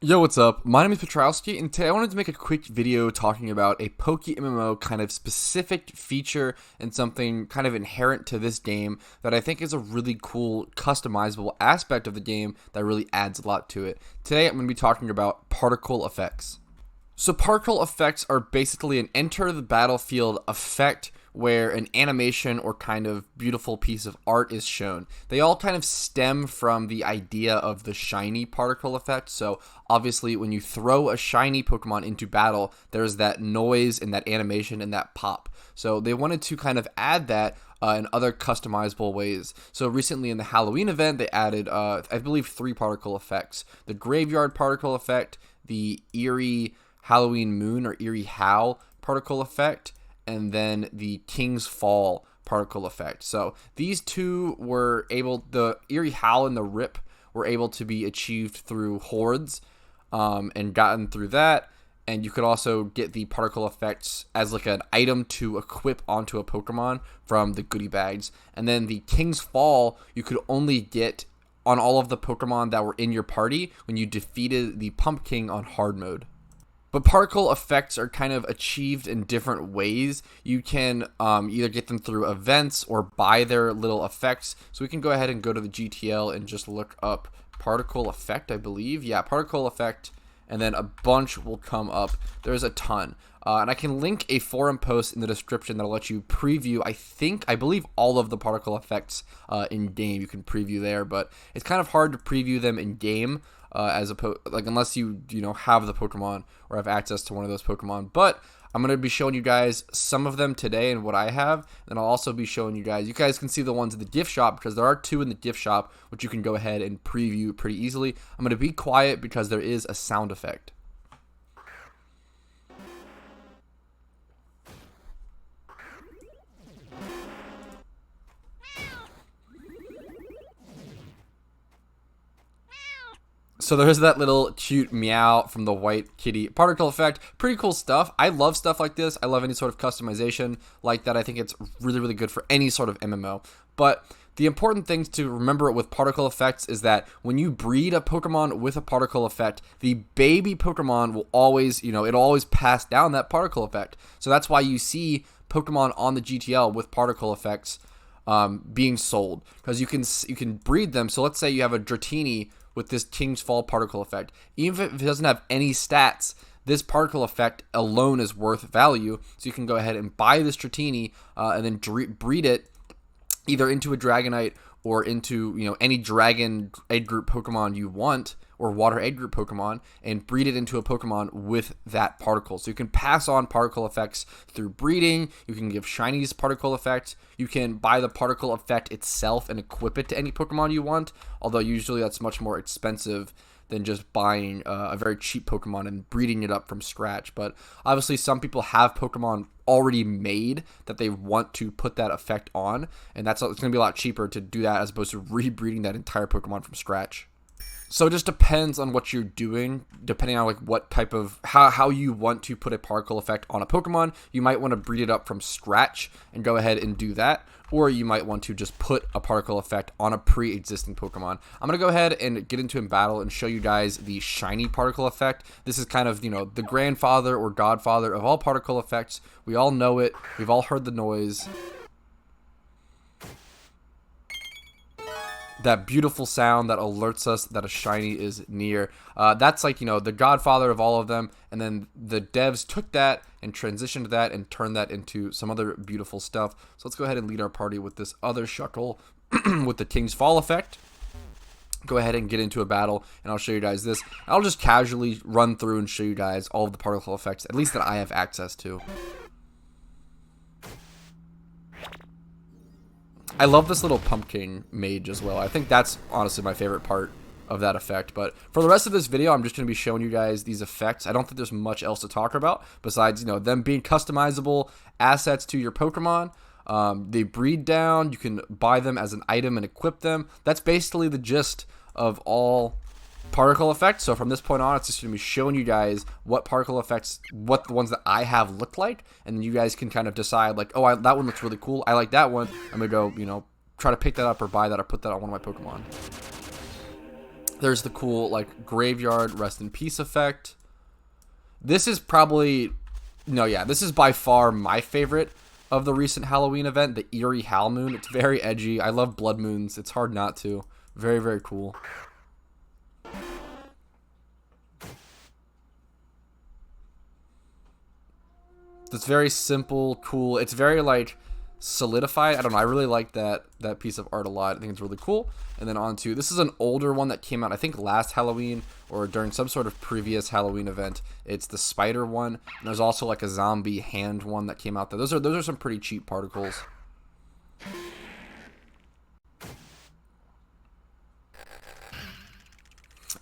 Yo, what's up? My name is Petrowski, and today I wanted to make a quick video talking about a PokeMMO kind of specific feature and something kind of inherent to this game that I think is a really cool, customizable aspect of the game that really adds a lot to it. Today I'm going to be talking about particle effects. So particle effects are basically an enter the battlefield effect where an animation or kind of beautiful piece of art is shown. They all kind of stem from the idea of the shiny particle effect. So obviously when you throw a shiny Pokemon into battle, there's that noise and that animation and that pop. So they wanted to kind of add that in other customizable ways. So recently in the Halloween event, they added, I believe, 3 particle effects. The Graveyard particle effect, the Eerie Halloween Moon or Eerie Howl particle effect, and then the King's Fall particle effect. So these two were able, the Eerie Howl and the Rip were able to be achieved through hordes and gotten through that. And you could also get the particle effects as like an item to equip onto a Pokemon from the goodie bags. And then the King's Fall you could only get on all of the Pokemon that were in your party when you defeated the Pumpkin on hard mode. But particle effects are kind of achieved in different ways. You can either get them through events or buy their little effects. So we can go ahead and go to the GTL and just look up particle effect, I believe. Yeah, particle effect, and then a bunch will come up. There's a ton. And I can link a forum post in the description that'll let you preview, I believe all of the particle effects in-game. You can preview there, but it's kind of hard to preview them in-game. Unless you have the Pokemon or have access to one of those Pokemon. But I'm going to be showing you guys some of them today and what I have. And I'll also be showing you guys can see the ones in the gift shop because there are 2 in the gift shop, which you can go ahead and preview pretty easily. I'm going to be quiet because there is a sound effect. So there's that little cute meow from the white kitty particle effect. Pretty cool stuff. I love stuff like this. I love any sort of customization like that. I think it's really, really good for any sort of MMO. But the important thing to remember with particle effects is that when you breed a Pokemon with a particle effect, the baby Pokemon will always, it'll always pass down that particle effect. So that's why you see Pokemon on the GTL with particle effects being sold. Because you can breed them. So let's say you have a Dratini with this King's Fall particle effect. Even if it doesn't have any stats, this particle effect alone is worth value. So you can go ahead and buy this Dratini and then breed it either into a Dragonite or into any Dragon Egg Group Pokemon you want, or Water Egg Group Pokemon, and breed it into a Pokemon with that particle. So you can pass on particle effects through breeding. You can give shinies particle effect. You can buy the particle effect itself and equip it to any Pokemon you want, although usually that's much more expensive than just buying a very cheap Pokemon and breeding it up from scratch. But obviously some people have Pokemon already made that they want to put that effect on, and it's going to be a lot cheaper to do that as opposed to rebreeding that entire Pokemon from scratch. So it just depends on what you're doing, depending on what type of, how you want to put a particle effect on a Pokemon. You might want to breed it up from scratch and go ahead and do that. Or you might want to just put a particle effect on a pre-existing Pokemon. I'm going to go ahead and get into a battle and show you guys the shiny particle effect. This is kind of, the grandfather or godfather of all particle effects. We all know it. We've all heard the noise. That beautiful sound that alerts us that a shiny is near. That's like, the godfather of all of them. And then the devs took that and transitioned that and turned that into some other beautiful stuff. So let's go ahead and lead our party with this other Shuckle with the King's Fall effect. Go ahead and get into a battle, and I'll show you guys this. I'll just casually run through and show you guys all of the particle effects, at least that I have access to. I love this little pumpkin mage as well. I think that's honestly my favorite part of that effect. But for the rest of this video, I'm just going to be showing you guys these effects. I don't think there's much else to talk about besides, them being customizable assets to your Pokemon. They breed down. You can buy them as an item and equip them. That's basically the gist of all particle effects. So from this point on, it's just going to be showing you guys what particle effects, what the ones that I have look like, and you guys can kind of decide like, oh, that one looks really cool. I like that one. I'm going to go, try to pick that up or buy that or put that on one of my Pokemon. There's the cool like graveyard rest in peace effect. This is probably this is by far my favorite of the recent Halloween event, the Eerie Hal Moon. It's very edgy. I love blood moons. It's hard not to. Very, very cool. It's very simple, cool. It's very like solidified. I don't know. I really like that piece of art a lot. I think it's really cool. And then on to, this is an older one that came out, I think last Halloween or during some sort of previous Halloween event. It's the spider one. And there's also like a zombie hand one that came out there. Those are some pretty cheap particles.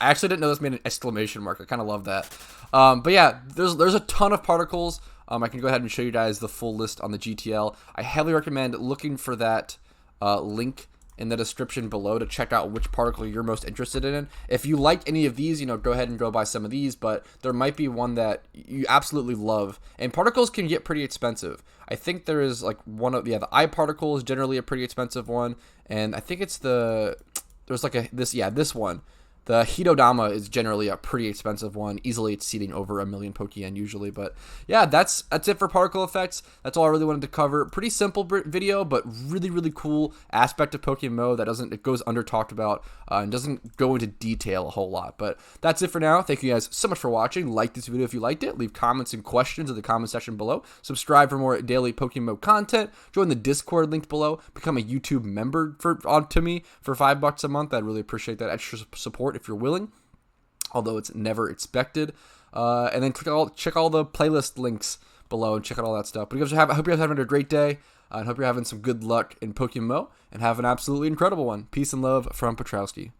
I actually didn't know this made an exclamation mark. I kind of love that. But yeah, there's a ton of particles. I can go ahead and show you guys the full list on the GTL. I heavily recommend looking for that link in the description below to check out which particle you're most interested in. If you like any of these, go ahead and go buy some of these, but there might be one that you absolutely love. And particles can get pretty expensive. I think there is like the eye particle is generally a pretty expensive one, and I think it's there's like this one. The Hitodama is generally a pretty expensive one, easily exceeding over 1 million Pokeyen usually. But yeah, that's it for particle effects. That's all I really wanted to cover. Pretty simple video, but really, really cool aspect of PokeMMO that it goes under talked about and doesn't go into detail a whole lot. But that's it for now. Thank you guys so much for watching. Like this video if you liked it. Leave comments and questions in the comment section below. Subscribe for more daily PokeMMO content. Join the Discord linked below. Become a YouTube member to me for $5 a month. I'd really appreciate that extra support if you're willing, although it's never expected. And then check all the playlist links below and check out all that stuff. But I hope you guys are having a great day, and hope you're having some good luck in PokeMMO, and have an absolutely incredible one. Peace and love from Petrowski.